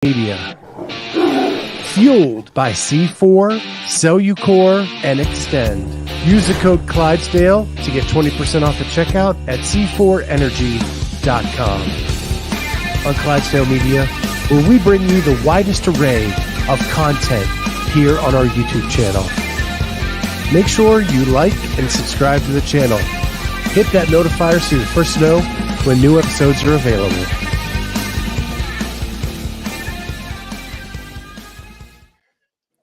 Media. Fueled by C4, Cellucor, and Extend. Use the code Clydesdale to get 20% off at checkout at c4energy.com. On Clydesdale Media, where we bring you the widest array of content here on our YouTube channel. Make sure you like and subscribe to the channel. Hit that notifier so you're the first to know when new episodes are available.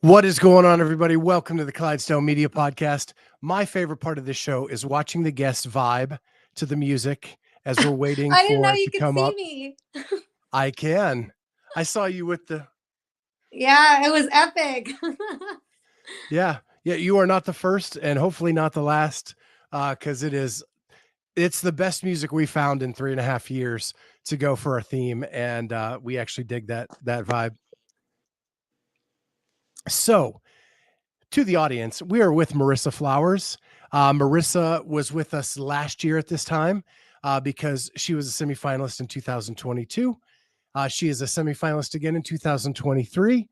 What is going on, everybody? Welcome to the Clydesdale Media Podcast. My favorite part of this show is watching the guests vibe to the music as we're waiting I didn't for know it you to could come see up. me. I can. I saw you with the... Yeah, it was epic. Yeah, you are not the first and hopefully not the last, because it's the best music we found in 3.5 years to go for our theme, and we actually dig that vibe. So, to the audience, we are with Marisa Flowers. Marisa was with us last year at this time because she was a semifinalist in 2022. She is a semifinalist again in 2023.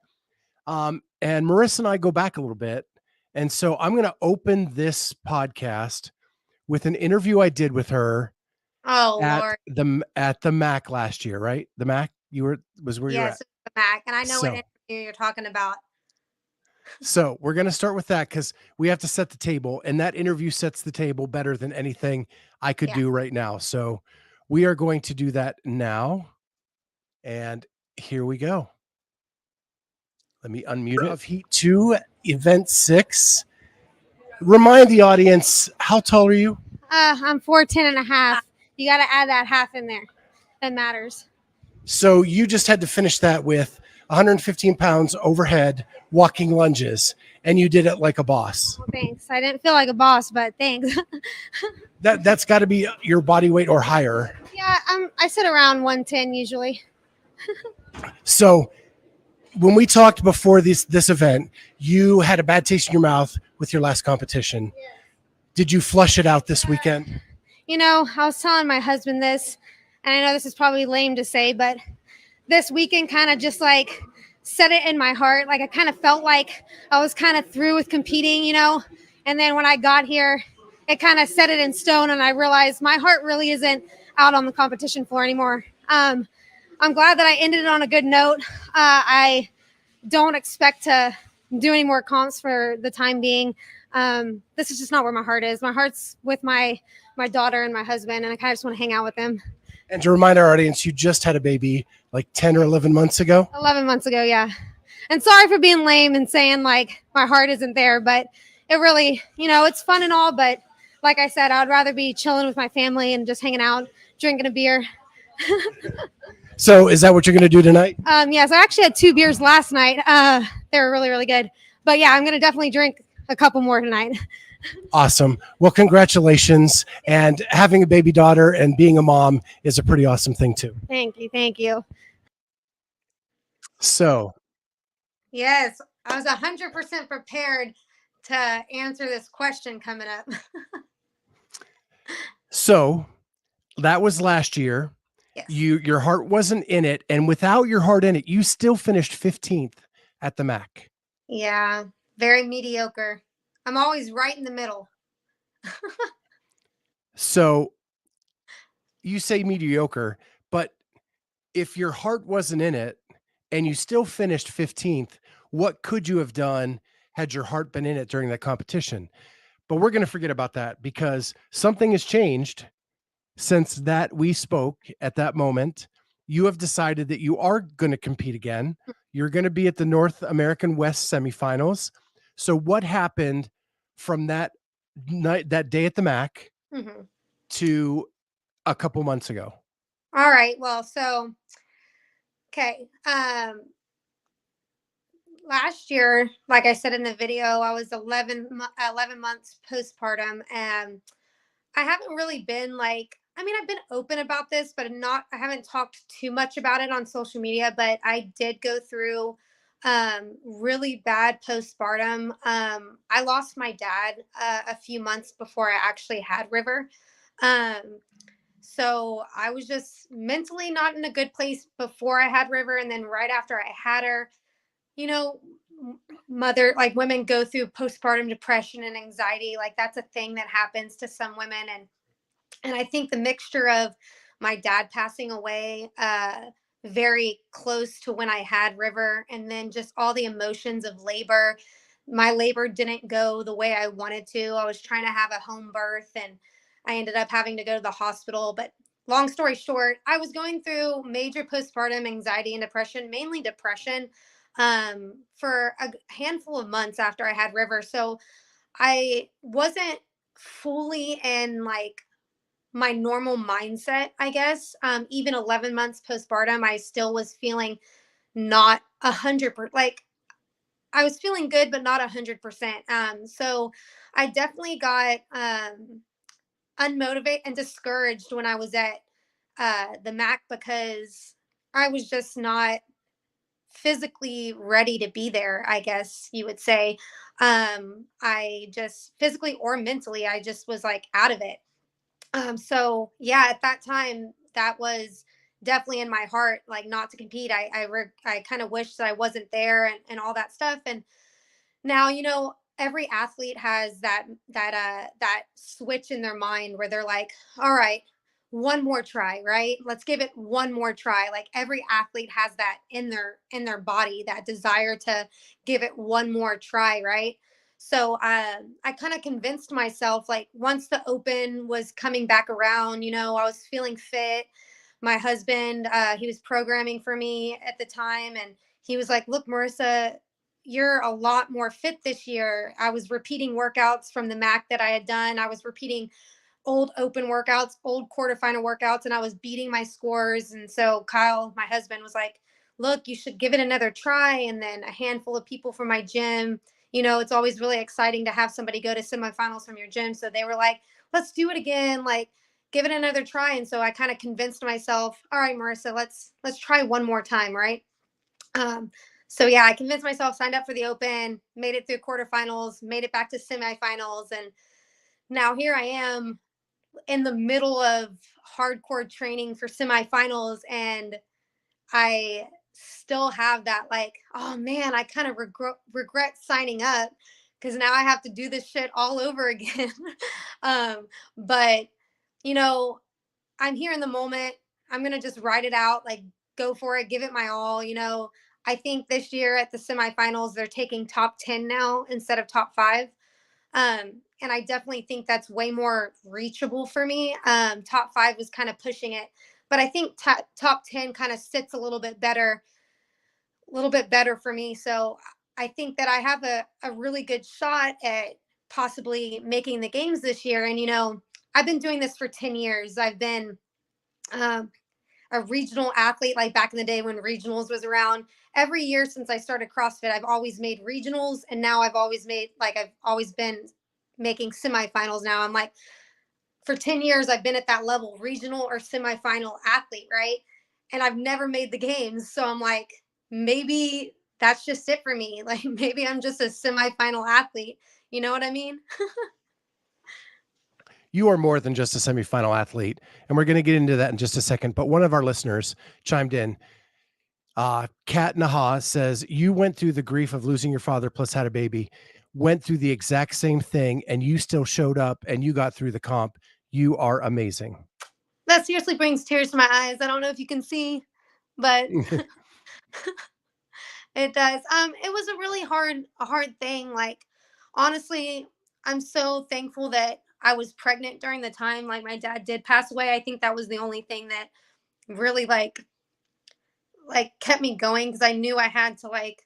And Marisa and I go back a little bit. And so I'm going to open this podcast with an interview I did with her at the MAC last year, right? The MAC, was where you were at. Yes, the MAC. And I know what interview you're talking about. So we're going to start with that because we have to set the table, and that interview sets the table better than anything I could do right now. So we are going to do that now. And here we go. Let me unmute it. Of Heat 2, Event 6. Remind the audience, how tall are you? I'm 4'10" and a half. You got to add that half in there. That matters. So you just had to finish that with 115 pounds overhead walking lunges, and you did it like a boss. Well, thanks. I didn't feel like a boss, but thanks. That's got to be your body weight or higher. Yeah, I sit around 110 usually. So when we talked before this event, you had a bad taste in your mouth with your last competition. Yeah. Did you flush it out this weekend? You know, I was telling my husband this, and I know this is probably lame to say, but this weekend kind of just like set it in my heart. Like I kind of felt like I was kind of through with competing, you know, and then when I got here, it kind of set it in stone, and I realized my heart really isn't out on the competition floor anymore. I'm glad that I ended it on a good note. I don't expect to do any more comps for the time being. This is just not where my heart is. My heart's with my daughter and my husband, and I kind of just want to hang out with them. And to remind our audience, you just had a baby like 10 or 11 months ago? 11 months ago, yeah. And sorry for being lame and saying like my heart isn't there, but it really, you know, it's fun and all, but like I said, I'd rather be chilling with my family and just hanging out, drinking a beer. So is that what you're going to do tonight? Yes, I actually had 2 beers last night. They were really, really good. But yeah, I'm going to definitely drink a couple more tonight. Awesome. Well, congratulations. And having a baby daughter and being a mom is a pretty awesome thing too. Thank you. Thank you. So. Yes, I was 100% prepared to answer this question coming up. So that was last year. Yes. Your heart wasn't in it. And without your heart in it, you still finished 15th at the MAC. Yeah, very mediocre. I'm always right in the middle. So you say mediocre, but if your heart wasn't in it and you still finished 15th, what could you have done had your heart been in it during that competition? But we're going to forget about that because something has changed since that we spoke at that moment. You have decided that you are going to compete again. You're going to be at the North American West semifinals. So what happened from that night, that day at the MAC, to a couple months ago? All right. Well, so, okay. Last year, like I said in the video, I was 11 months postpartum, and I haven't really been like, I mean, I've been open about this, but I haven't talked too much about it on social media, but I did go through really bad postpartum. I lost my dad a few months before I actually had River. So I was just mentally not in a good place before I had River. And then right after I had her, you know, mother, like women go through postpartum depression and anxiety. Like that's a thing that happens to some women. And I think the mixture of my dad passing away very close to when I had River, and then just all the emotions of labor. My labor didn't go the way I wanted to. I was trying to have a home birth, and I ended up having to go to the hospital. But long story short, I was going through major postpartum anxiety and depression, mainly depression, for a handful of months after I had River. So I wasn't fully in like my normal mindset, I guess. Even 11 months postpartum, I still was feeling not 100%. Like I was feeling good, but not 100%. So I definitely got unmotivated and discouraged when I was at the Mac because I was just not physically ready to be there, I guess you would say. I just physically or mentally, I just was like out of it. So yeah, at that time, that was definitely in my heart, like not to compete. I kind of wish that I wasn't there and all that stuff. And now, every athlete has that switch in their mind where they're like, all right, one more try, right? Let's give it one more try. Like every athlete has that in their body, that desire to give it one more try, right? So I kind of convinced myself, like once the open was coming back around, I was feeling fit. My husband, he was programming for me at the time, and he was like, look, Marissa, you're a lot more fit this year. I was repeating workouts from the Mac that I had done. I was repeating old open workouts, old quarterfinal workouts, and I was beating my scores. And so Kyle, my husband, was like, look, you should give it another try. And then a handful of people from my gym, it's always really exciting to have somebody go to semifinals from your gym. So they were like, let's do it again. Like, give it another try. And so I kind of convinced myself, all right, Marissa, let's try one more time, right? Um, so yeah, I convinced myself, signed up for the open, made it through quarterfinals, made it back to semifinals, and now here I am in the middle of hardcore training for semifinals, and I still have that like, oh man, I kind of regret signing up because now I have to do this shit all over again. But you know, I'm here in the moment. I'm going to just ride it out, like go for it, give it my all. I think this year at the semifinals, they're taking top 10 now instead of top five. And I definitely think that's way more reachable for me. Top five was kind of pushing it, but I think top 10 kind of sits a little bit better for me. So I think that I have a really good shot at possibly making the games this year. And, I've been doing this for 10 years. I've been um, a regional athlete, like back in the day when regionals was around. Every year since I started CrossFit, I've always made regionals, and now I've always been making semifinals. Now I'm like, for 10 years I've been at that level, regional or semifinal athlete, right? And I've never made the games, so I'm like, maybe that's just it for me. Like maybe I'm just a semifinal athlete. You know what I mean? You are more than just a semifinal athlete, and we're going to get into that in just a second. But one of our listeners chimed in. Kat Naha says, you went through the grief of losing your father plus had a baby, went through the exact same thing, and you still showed up and you got through the comp. You are amazing. That seriously brings tears to my eyes. I don't know if you can see, but it does. It was a hard thing. Like, honestly, I'm so thankful that I was pregnant during the time like my dad did pass away. I think that was the only thing that really like kept me going, because I knew I had to like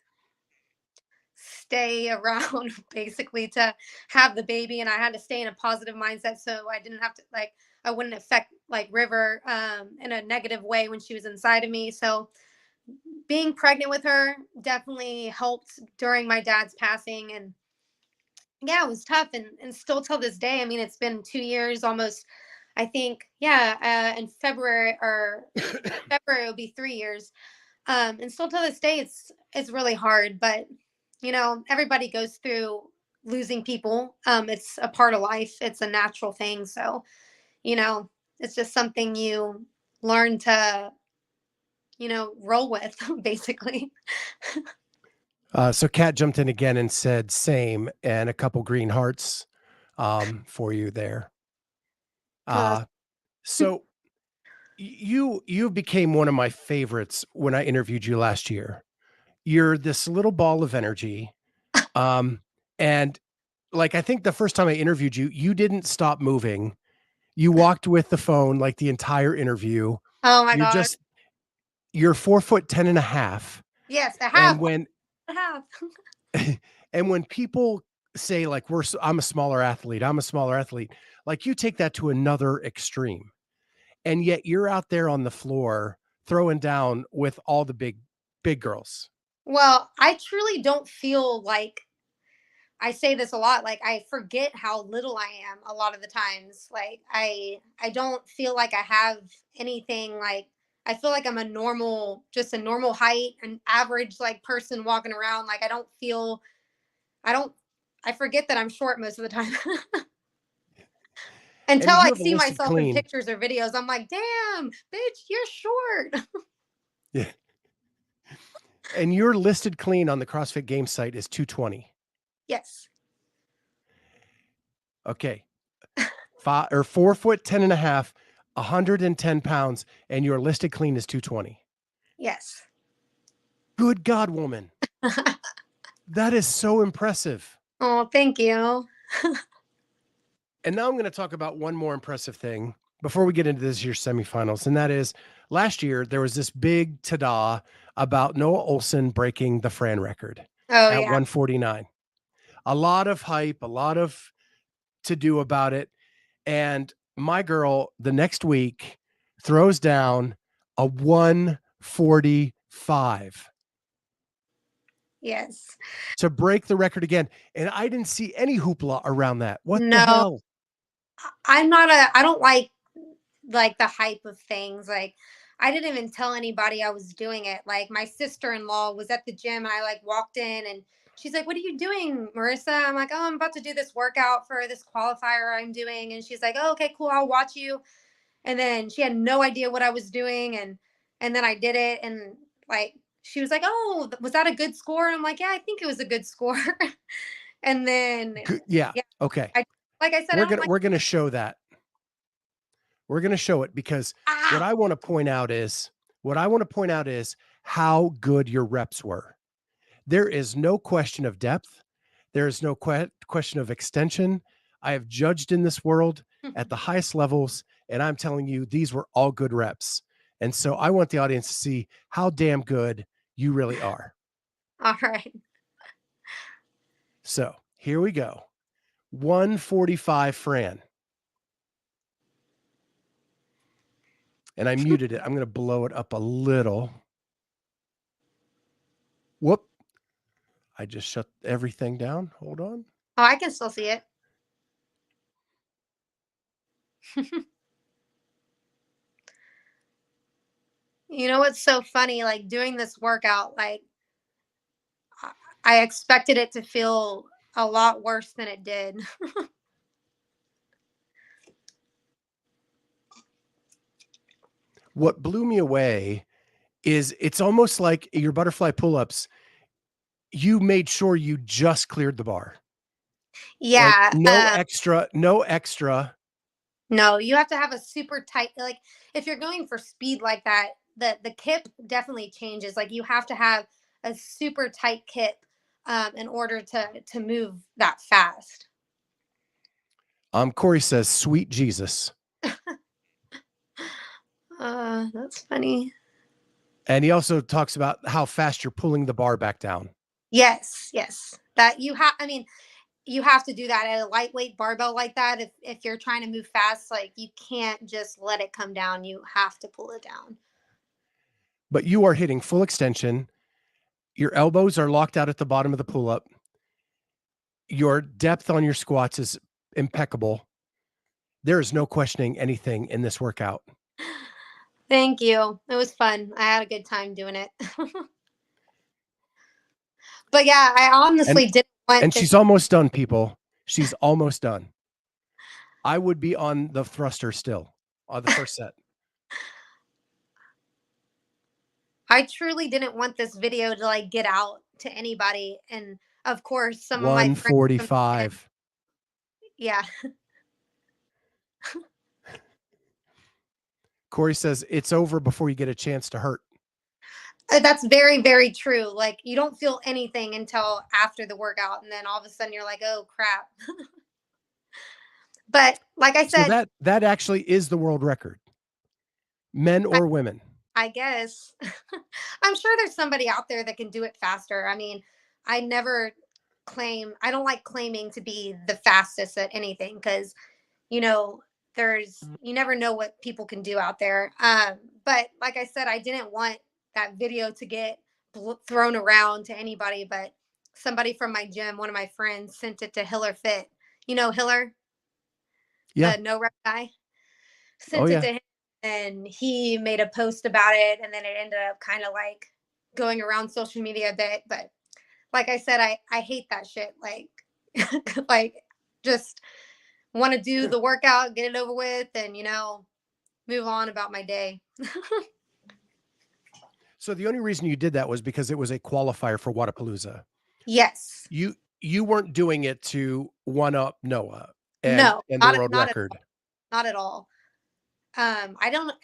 stay around basically to have the baby, and I had to stay in a positive mindset so I didn't have to like I wouldn't affect like River in a negative way when she was inside of me. So being pregnant with her definitely helped during my dad's passing. And yeah, it was tough, and still till this day. I mean, it's been 2 years almost. I think, yeah, in February it'll be 3 years. And still to this day, it's really hard. But everybody goes through losing people. It's a part of life. It's a natural thing. So, you know, It's just something you learn to, roll with, basically. So Kat jumped in again and said same, and a couple green hearts for you there. Uh, So you became one of my favorites when I interviewed you last year. You're this little ball of energy. Um, and like I think the first time I interviewed you, you didn't stop moving. You walked with the phone like the entire interview. oh my You're God. just you're 4'10" and a half. Yes, I And have. when I have. and when people say like I'm a smaller athlete, I'm a smaller athlete, like you take that to another extreme. And yet you're out there on the floor throwing down with all the big girls. Well, I truly don't feel like I say this a lot, like I forget how little I am a lot of the times. Like I don't feel like I have anything, like I feel like I'm a normal, just a normal height, an average like person walking around. Like I don't I forget that I'm short most of the time. Until And you I have a see listed myself in clean. pictures or videos, I'm like, damn, bitch, you're short. Yeah. And your listed clean on the CrossFit Games site is 220. Yes. Okay. 4'10" and a half, 110 pounds, and your listed clean is 220. Yes. Good God, woman. That is so impressive. Oh, thank you. And now I'm going to talk about one more impressive thing before we get into this year's semifinals. And that is last year, there was this big ta-da about Noah Olson breaking the Fran record Oh at yeah. 149. A lot of hype, a lot of to do about it. And my girl the next week throws down a 145 Yes. to break the record again. And I didn't see any hoopla around that. What the No, hell? I don't like the hype of things. Like I didn't even tell anybody I was doing it. Like my sister-in-law was at the gym and I like walked in and she's like, "What are you doing, Marissa?" I'm like, "Oh, I'm about to do this workout for this qualifier I'm doing." And she's like, "Oh, okay, cool. I'll watch you." And then she had no idea what I was doing and then I did it and like she was like, "Oh, was that a good score?" And I'm like, "Yeah, I think it was a good score." And then Yeah. yeah, Okay. I like I said, I We're don't gonna like we're gonna show that. We're gonna show it because what ah I want to point out is how good your reps were. There is no question of depth. There is no question of extension. I have judged in this world at the highest levels, and I'm telling you, these were all good reps. And so I want the audience to see how damn good you really are. all right. So here we go. 145 Fran. And I muted it. I'm going to blow it up a little. Whoop. I just shut everything down. Hold on. Oh, I can still see it. You know what's so funny? Like doing this workout, like I expected it to feel a lot worse than it did. What blew me away is it's almost like your butterfly pull-ups, you made sure you just cleared the bar. Like Yeah. no extra. No, you have to have a super tight, like if you're going for speed like that, the kip definitely changes. Like you have to have a super tight kip in order to move that fast. Corey says, sweet Jesus. That's funny. And he also talks about how fast you're pulling the bar back down. Yes, yes. That you have. I mean, you have to do that at a lightweight barbell like that. If you're trying to move fast, like you can't just let it come down. You have to pull it down. But you are hitting full extension. Your elbows are locked out at the bottom of the pull-up. Your depth on your squats is impeccable. There is no questioning anything in this workout. Thank you. It was fun. I had a good time doing it. But yeah, I And honestly didn't want and this. she's almost done, people. She's almost done. I would be on the thruster still. on the first set? I truly didn't want this video to like get out to anybody. And of course, some of my friends from the gym, 145. yeah, Corey says it's over before you get a chance to hurt. that's very, very true. Like you don't feel anything until after the workout, and then all of a sudden you're like, oh crap. But like I So said, that actually is the world record, men I, or women. I guess I'm sure there's somebody out there that can do it faster. I mean, I never I don't like claiming to be the fastest at anything because you know you never know what people can do out there. But like I said, I didn't want that video to get thrown around to anybody, but somebody from my gym, one of my friends, sent it to Hiller Fit. You know Hiller, Yeah. the no rep guy, Oh sent it yeah. to him, and he made a post about it, and then it ended up kind of like going around social media a bit. But like I said, I hate that shit. Like like just want to do the workout, get it over with, and move on about my day. So the only reason you did that was because it was a qualifier for Wadapalooza. Yes. You weren't doing it to one up Noah No, and the not world not at record. not at all. I don't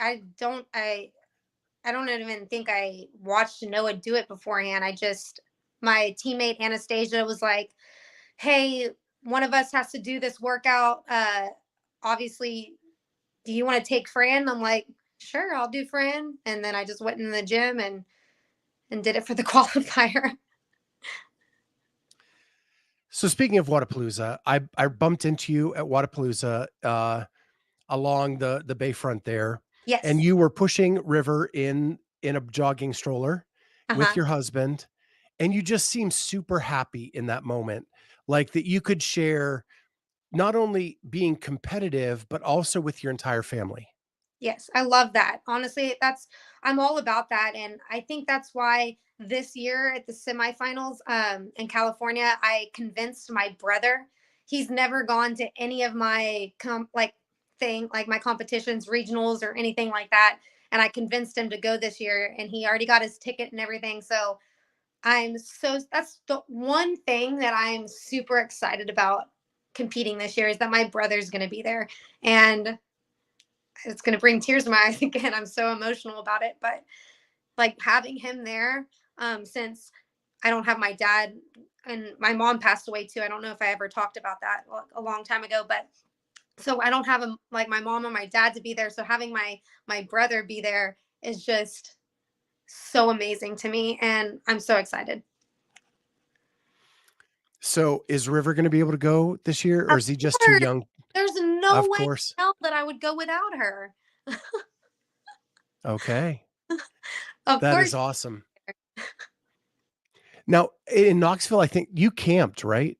even think I watched Noah do it beforehand. My teammate Anastasia was like, "Hey, one of us has to do this workout. Obviously, do you want to take Fran?" I'm like, "Sure, I'll do Fran." And then I just went in the gym and did it for the qualifier. So speaking of Wadapalooza, I bumped into you at Wadapalooza along the bayfront there, and Yes. you were pushing River in a jogging stroller with Uh-huh. your husband, and you just seemed super happy in that moment, like that you could share not only being competitive but also with your entire family. Yes, I love that. Honestly, I'm all about that, and I think that's why this year at the semifinals in California, I convinced my brother. He's never gone to any of my like my competitions, regionals, or anything like that, and I convinced him to go this year, and he already got his ticket and everything. So that's the one thing that I'm super excited about competing this year is that my brother's going to be there, and it's going to bring tears to my eyes again. I'm so emotional about it, but like having him there, since I don't have my dad and my mom passed away too. I don't know if I ever talked about that a long time ago, but so I don't have like my mom or my dad to be there. So having my brother be there is just so amazing to me, and I'm so excited. So is River going to be able to go this year, or Of is he just too course, young? there's no Of way in course. hell that I would go without her. Okay. Of That is course. awesome. Now, in Knoxville, I think you camped, right?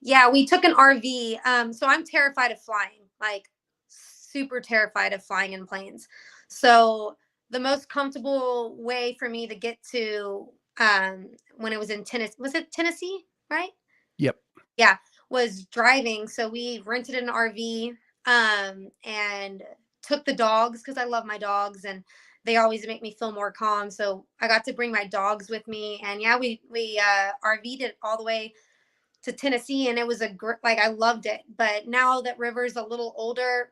Yeah, we took an RV. So I'm terrified of flying, like super terrified of flying in planes. So the most comfortable way for me to get to when it was in Tennessee, was it Tennessee, right? Yep. Yeah, was driving. So we rented an RV and took the dogs because I love my dogs and they always make me feel more calm. So I got to bring my dogs with me, and yeah, we RV'd it all the way to Tennessee, and it was like I loved it. But now that River's a little older,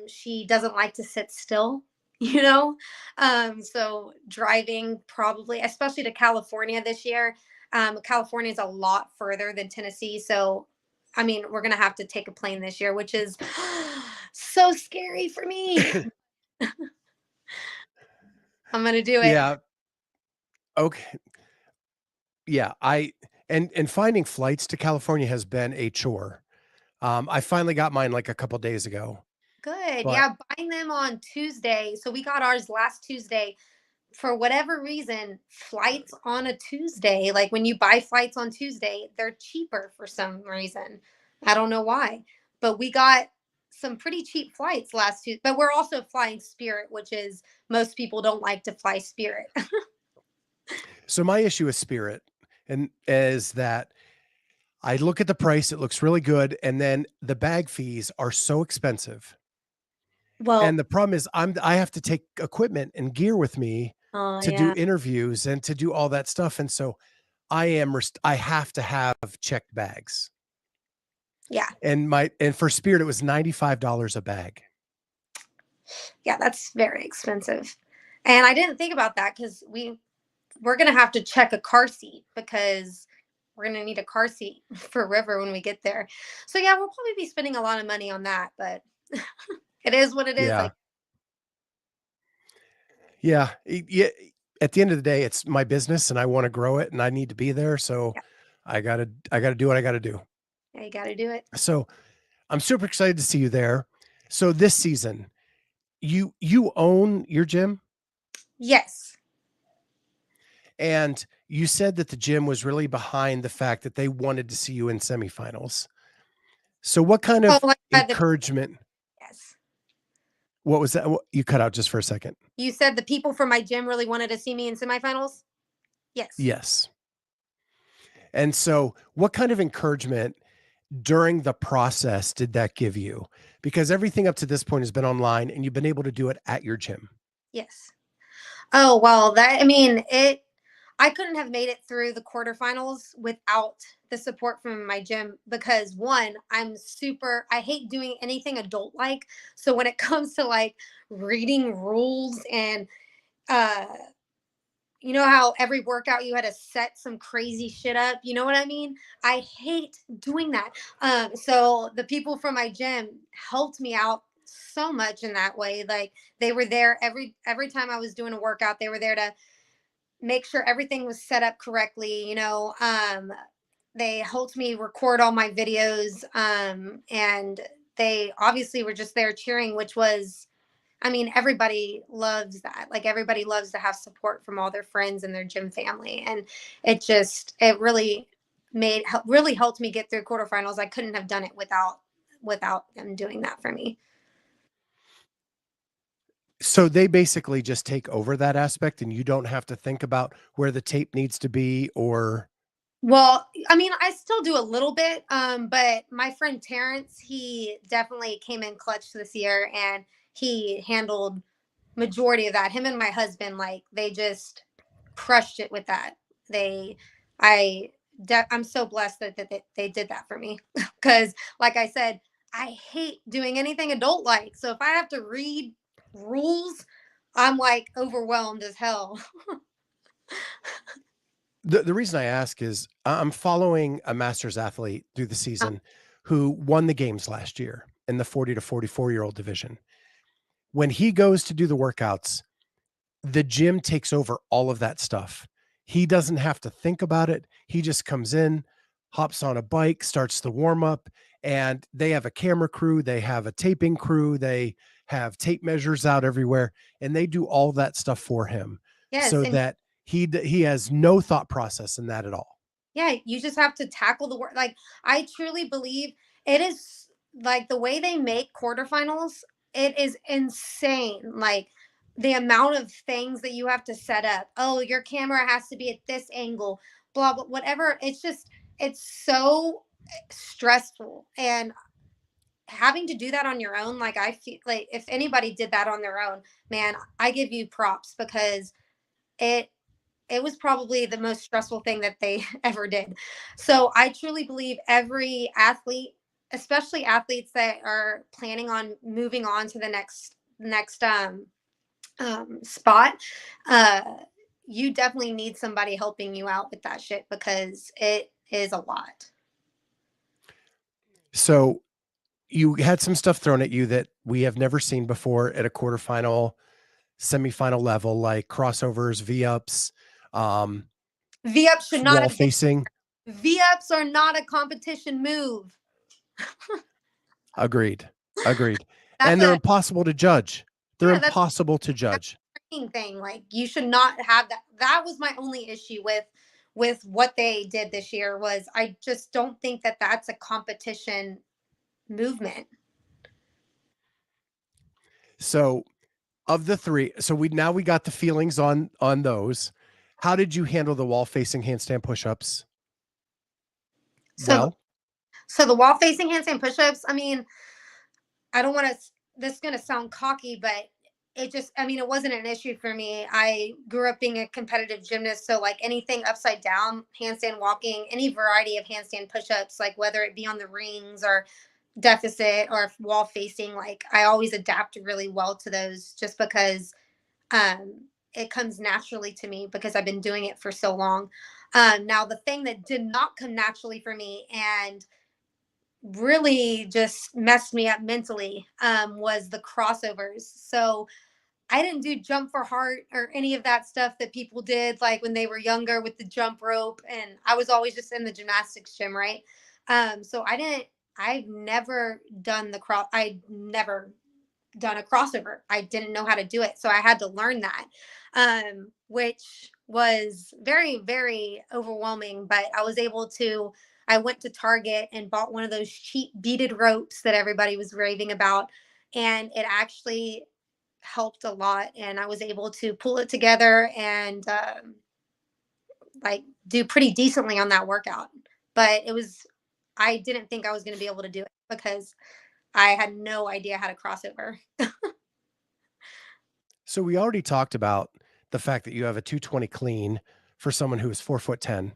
she doesn't like to sit still, you know. So driving probably, especially to California this year. California is a lot further than Tennessee, so I mean we're gonna have to take a plane this year, which is so scary for me. I'm gonna do it. Yeah. Okay. Yeah. And finding flights to California has been a chore. I finally got mine like a couple days ago, Good. but Yeah, buying them on Tuesday. So we got ours last Tuesday. For whatever reason, flights on a Tuesday, like when you buy flights on Tuesday, they're cheaper for some reason. I don't know why, but we got some pretty cheap flights last Tuesday. But we're also flying Spirit, which is most people don't like to fly Spirit. so my issue with Spirit and is that I look at the price, it looks really good, and then the bag fees are so expensive. Well, And the problem is I have to take equipment and gear with me oh to do yeah, interviews and to do all that stuff. And so I have to have checked bags. yeah, And for Spirit, it was $95 a bag. yeah. That's very expensive, and I didn't think about that because we're gonna have to check a car seat because we're gonna need a car seat for River when we get there. So yeah, we'll probably be spending a lot of money on that, but it is what it is. Yeah. Like, Yeah. Yeah. At the end of the day, it's my business and I want to grow it and I need to be there. So yeah, I gotta do what I gotta do. yeah, you got to do it. So I'm super excited to see you there. So this season, you own your gym, Yes. and you said that the gym was really behind the fact that they wanted to see you in semifinals. So what kind Oh, of like the encouragement? yes. What was that? You cut out just for a second. You said the people from my gym really wanted to see me in semifinals. Yes. Yes. And so what kind of encouragement during the process did that give you? Because everything up to this point has been online and you've been able to do it at your gym. Yes. Oh well, that I mean it. I couldn't have made it through the quarterfinals without the support from my gym because one, I hate doing anything adult like. So when it comes to like reading rules and uh you know how every workout you had to set some crazy shit up, you know what I mean? I hate doing that. So the people from my gym helped me out so much in that way. Like they were there every time I was doing a workout, they were there to make sure everything was set up correctly. They helped me record all my videos, and they obviously were just there cheering, which was, I mean, everybody loves that. Like everybody loves to have support from all their friends and their gym family, and it really helped me get through quarterfinals. I couldn't have done it without them doing that for me. So they basically just take over that aspect and you don't have to think about where the tape needs to be or Well, I mean, I still do a little bit, but my friend Terrence, he definitely came in clutch this year, and he handled majority of that. Him and my husband, like they just crushed it with that. They, I, I'm so blessed that they did that for me because, like I said, I hate doing anything adult like. So if I have to read rules, I'm like overwhelmed as hell. the reason I ask is I'm following a masters athlete through the season who won the games last year in the 40 to 44-year-old division. When he goes to do the workouts, the gym takes over all of that stuff. He doesn't have to think about it. He just comes in, hops on a bike, starts the warm up, and they have a camera crew, they have a taping crew, they have tape measures out everywhere, and they do all that stuff for him Yes, so and that he has no thought process in that at all. yeah, you just have to tackle the work. Like I truly believe it is like the way they make quarterfinals, it is insane. Like the amount of things that you have to set up. Oh, your camera has to be at this angle, blah blah whatever. It's so stressful, and having to do that on your own, like I feel like if anybody did that on their own, man, I give you props because it it was probably the most stressful thing that they ever did. So I truly believe every athlete, especially athletes that are planning on moving on to the next spot, uh, you definitely need somebody helping you out with that shit because it is a lot. So you had some stuff thrown at you that we have never seen before at a quarterfinal, semifinal level, like crossovers, V-ups, um, V ups should not wall have been. facing. V ups are not a competition move. Agreed. Agreed. That's And they're a impossible to judge. They're yeah. That's impossible to judge. thing. Like you should not have that. That was my only issue with what they did this year was I just don't think that that's a competition movement. So of the three, so we got the feelings on those. How did you handle the wall facing handstand push-ups? So Well, so the wall facing handstand push-ups, I mean, I don't want to this is going to sound cocky, but it just, I mean, it wasn't an issue for me. I grew up being a competitive gymnast. So, like anything upside down, handstand walking, any variety of handstand push ups, like whether it be on the rings or deficit or wall facing, like I always adapt really well to those just because it comes naturally to me because I've been doing it for so long. Now, the thing that did not come naturally for me and really just messed me up mentally was the crossovers. So I didn't do jump for heart or any of that stuff that people did like when they were younger with the jump rope. And I was always just in the gymnastics gym, right? So I've never done I never done a crossover. I didn't know how to do it. So I had to learn that, which was very, very overwhelming. But I was able to, I went to Target and bought one of those cheap beaded ropes that everybody was raving about. And it actually helped a lot. And I was able to pull it together and like do pretty decently on that workout. But I didn't think I was going to be able to do it because I had no idea how to crossover. So we already talked about the fact that you have a 220 clean for someone who is 4'10",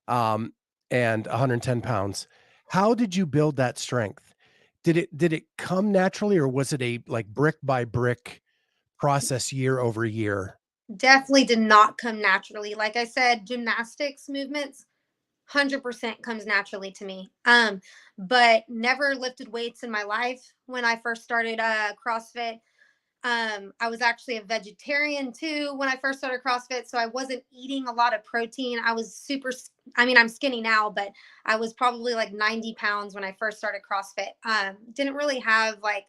um, and 110 pounds. How did you build that strength? Did it come naturally, or was it a like brick by brick process year over year? Definitely did not come naturally. Like I said, gymnastics movements 100% comes naturally to me. But never lifted weights in my life when I first started CrossFit. I was actually a vegetarian too when I first started CrossFit, so I wasn't eating a lot of protein. I was I mean, I'm skinny now, but I was probably like 90 pounds when I first started CrossFit. Didn't really have like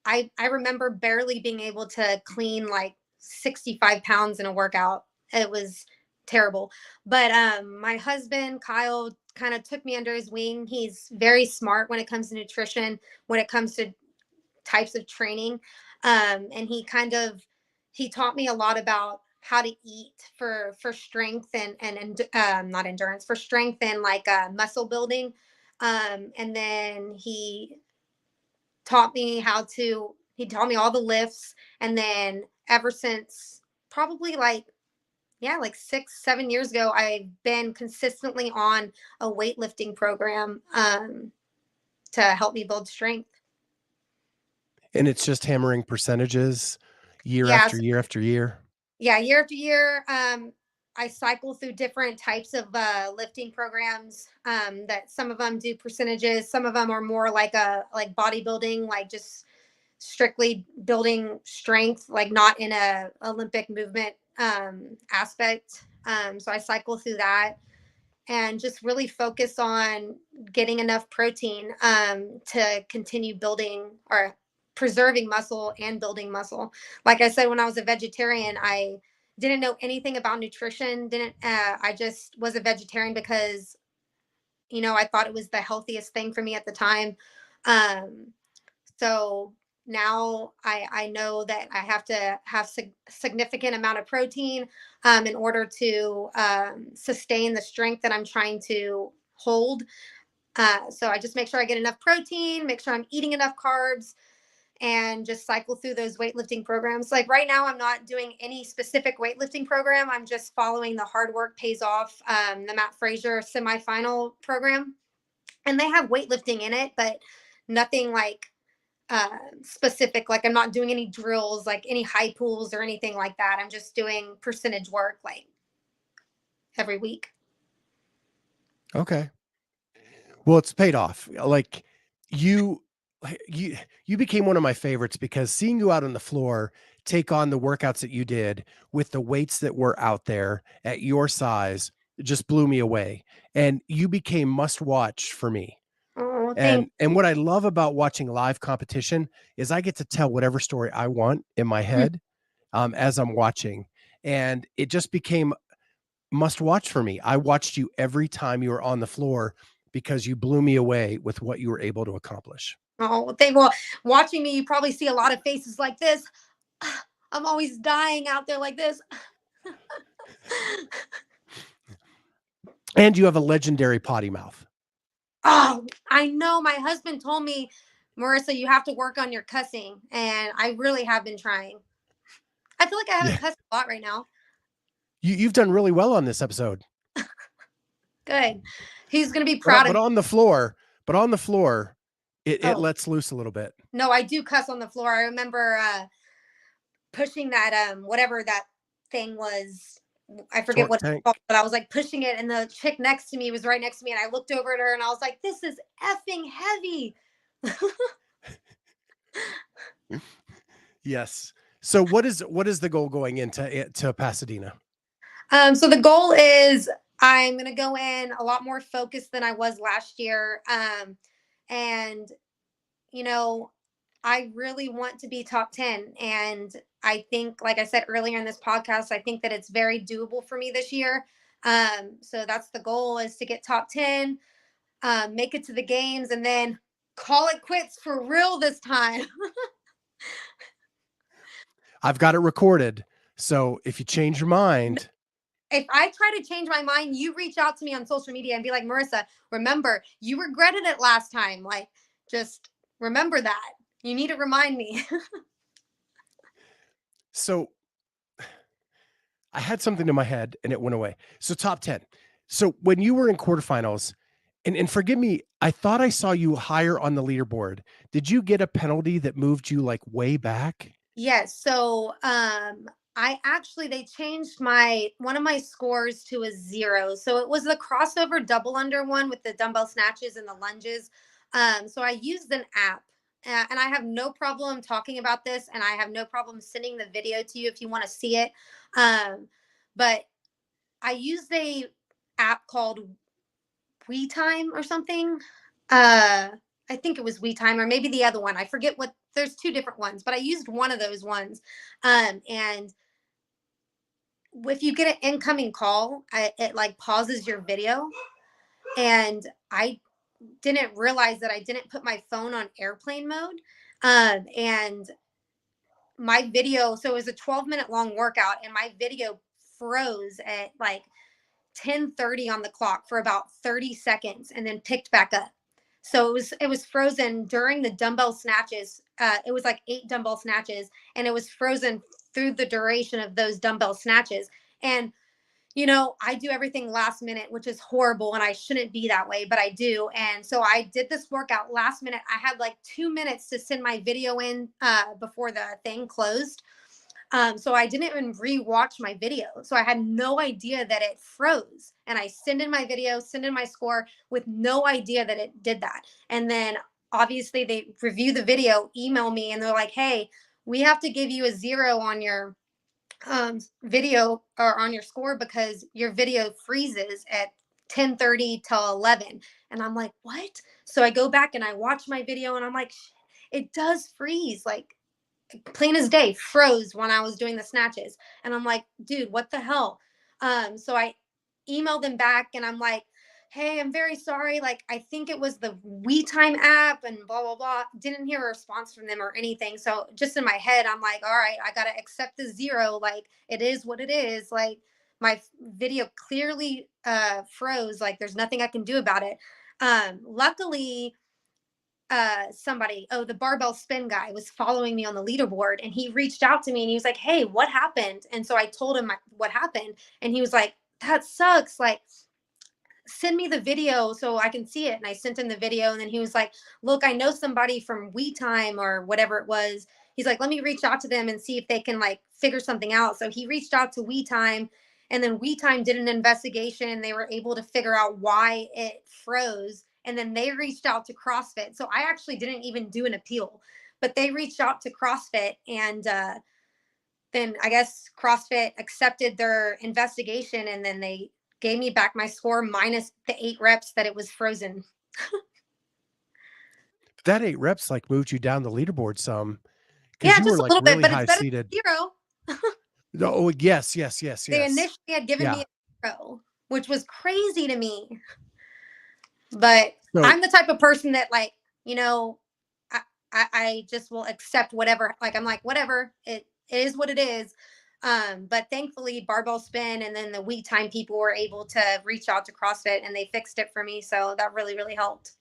I remember barely being able to clean like 65 pounds in a workout. It was terrible. But my husband, Kyle, kind of took me under his wing. He's very smart when it comes to nutrition, when it comes to types of training. And he taught me a lot about how to eat for strength and not endurance, for strength and like muscle building. And then he taught me all the lifts. And then ever since probably like, yeah, like 6 7 years ago, I've been consistently on a weightlifting program to help me build strength. And it's just hammering percentages year Yeah, after year after year? yeah, year after year, I cycle through different types of lifting programs. That some of them do percentages, some of them are more like a like bodybuilding, like just strictly building strength, like not in a Olympic movement aspect. So I cycle through that and just really focus on getting enough protein to continue building or preserving muscle and building muscle. Like I said, when I was a vegetarian, I didn't know anything about nutrition. Didn't I just was a vegetarian because I thought it was the healthiest thing for me at the time. Um, so now I know that I have to have significant amount of protein in order to sustain the strength that I'm trying to hold. So I just make sure I get enough protein, make sure I'm eating enough carbs, and just cycle through those weightlifting programs. Like right now, I'm not doing any specific weightlifting program. I'm just following the hard work pays off, the Matt Fraser semifinal program, and they have weightlifting in it, but nothing like specific. Like I'm not doing any drills, like any high pulls or anything like that. I'm just doing percentage work like every week. Okay. Well, it's paid off. Like you you you became one of my favorites because seeing you out on the floor take on the workouts that you did with the weights that were out there at your size just blew me away. And you became must watch for me. Oh, thank And you. what I love about watching live competition is I get to tell whatever story I want in my head, as I'm watching. And it just became must watch for me. I watched you every time you were on the floor because you blew me away with what you were able to accomplish. Oh, thank well, watching me, you probably see a lot of faces like this. I'm always dying out there like this. And you have a legendary potty mouth. Oh, I know. My husband told me Marissa, you have to work on your cussing. And I really have been trying. I feel like I haven't Yeah. cussed a lot right now. You've done really well on this episode. Good. He's going to be But proud of but me. on the floor, but on the floor, it Oh, lets loose a little bit. no, I do cuss on the floor. I remember pushing that whatever that thing was. I forget Torque what it's tank. called, but I was like pushing it, and the chick next to me was right next to me, and I looked over at her, and I was like, "This is effing heavy." Yes. So what is the goal going into Pasadena? So the goal is I'm gonna go in a lot more focused than I was last year, and you know, I really want to be top 10. And I think, like I said earlier in this podcast, I think that it's very doable for me this year. So that's the goal, is to get top 10, make it to the games, and then call it quits for real this time. I've got it recorded. So if you change your mind, If I try to change my mind, you reach out to me on social media and be like, Marissa, remember, you regretted it last time. Like, just remember that. You need to remind me. so I had something in my head and it went away. So top 10. So when you were in quarterfinals, and forgive me, I thought I saw you higher on the leaderboard. Did you get a penalty that moved you like way back? Yes. So I actually, they changed my one of my scores to a 0. So it was the crossover double under one with the dumbbell snatches and the lunges. So I used an app. And I have no problem talking about this, and I have no problem sending the video to you if you want to see it. But I used a app called WeTime or something. I think it was WeTime, or maybe the other one. I forget what. There's two different ones, but I used one of those ones. And if you get an incoming call, it like pauses your video. And I didn't realize that I didn't put my phone on airplane mode. And my video, so it was a 12-minute long workout, and my video froze at like 10:30 on the clock for about 30 seconds and then picked back up. So it was frozen during the dumbbell snatches. It was like 8 dumbbell snatches, and it was frozen through the duration of those dumbbell snatches. And I do everything last minute, which is horrible, and I shouldn't be that way, but I do. And so I did this workout last minute. I had like 2 minutes to send my video in before the thing closed. So I didn't even re-watch my video. So I had no idea that it froze. And I sent in my video, sent in my score with no idea that it did that. And then obviously they review the video, email me, and they're like, hey, we have to give you a 0 on your video or on your score because your video freezes at 10:30 till 11. And I'm like, what? So I go back and I watch my video, and I'm like, it does freeze. Like, plain as day, froze when I was doing the snatches. And I'm like, dude, what the hell? So I emailed them back, and I'm like, hey, I'm very sorry. Like, I think it was the WeTime app and blah, blah, blah. Didn't hear a response from them or anything. So just in my head, I'm like, all right, I got to accept the 0. Like, it is what it is. Like, my video clearly froze. Like, there's nothing I can do about it. Luckily, the barbell spin guy was following me on the leaderboard, and he reached out to me and he was like, hey, what happened? And so I told him what happened, and he was like, that sucks. Like, send me the video so I can see it. And I sent him the video, and then he was like, look, I know somebody from WeTime or whatever it was. He's like, let me reach out to them and see if they can like figure something out. So he reached out to WeTime, and then WeTime did an investigation. They were able to figure out why it froze, and then they reached out to CrossFit. So I actually didn't even do an appeal, but they reached out to CrossFit, and then I guess CrossFit accepted their investigation, and then they gave me back my score minus the 8 reps that it was frozen. That 8 reps like moved you down the leaderboard some because Yeah, you just were a like little bit, really but it's high better seated. than 0. Oh, yes, yes, yes, They yes. initially had given me Yeah. a 0, which was crazy to me. But So I'm the type of person that, like, you know, I, I just will accept whatever. Like, I'm like, whatever, it is what it is. But thankfully, barbell spin and then the WeTime people were able to reach out to CrossFit, and they fixed it for me. So that really, really helped.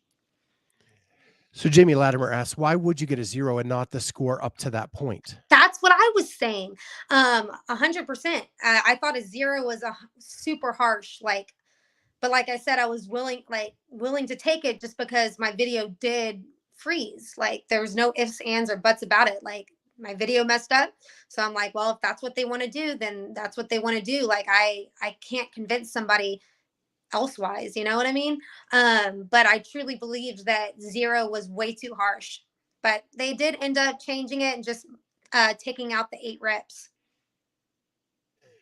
So Jamie Latimer asks, why would you get a 0 and not the score up to that point? That's what I was saying. 100%. I thought a 0 was a super harsh, like, but like I said, I was willing to take it just because my video did freeze. Like there was no ifs, ands, or buts about it. Like my video messed up. So I'm like, well, if that's what they want to do, then that's what they want to do. Like I can't convince somebody elsewise, you know what I mean? But I truly believed that 0 was way too harsh. But they did end up changing it and just taking out the 8 reps.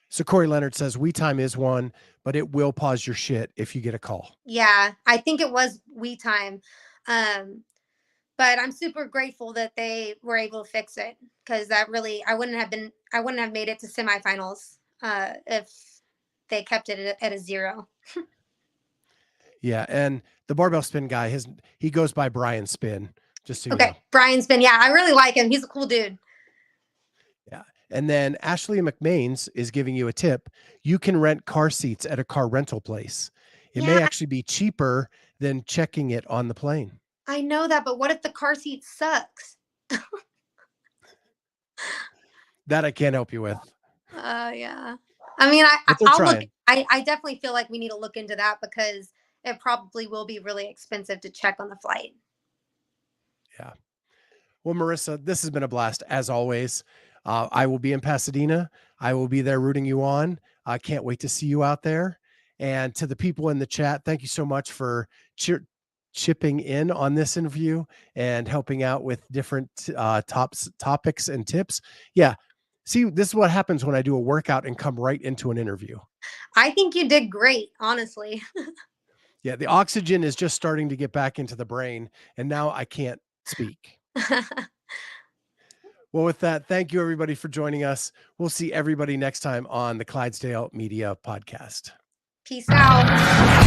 So Corey Leonard says, we time is one, but it will pause your shit if you get a call. Yeah, I think it was we time. Um, but I'm super grateful that they were able to fix it because that really I wouldn't have made it to semifinals if they kept it at a 0. Yeah, and the barbell spin guy, he goes by Brian Spin, just so you know. Okay, Brian's been, yeah, I really like him. He's a cool dude. Yeah. And then Ashley McMains is giving you a tip. You can rent car seats at a car rental place. It may Yeah, actually be cheaper than checking it on the plane. I know that, but what if the car seat sucks? That I can't help you with. Yeah. I mean, But they're I'll look. trying. I definitely feel like we need to look into that because it probably will be really expensive to check on the flight. Yeah. Well, Marisa, this has been a blast as always. I will be in Pasadena. I will be there rooting you on. I can't wait to see you out there. And to the people in the chat, thank you so much for chipping in on this interview and helping out with different topics and tips. Yeah. See, this is what happens when I do a workout and come right into an interview. I think you did great, honestly. Yeah. The oxygen is just starting to get back into the brain. And now I can't speak. Well, with that, thank you everybody for joining us. We'll see everybody next time on the Clydesdale Media Podcast. Peace out.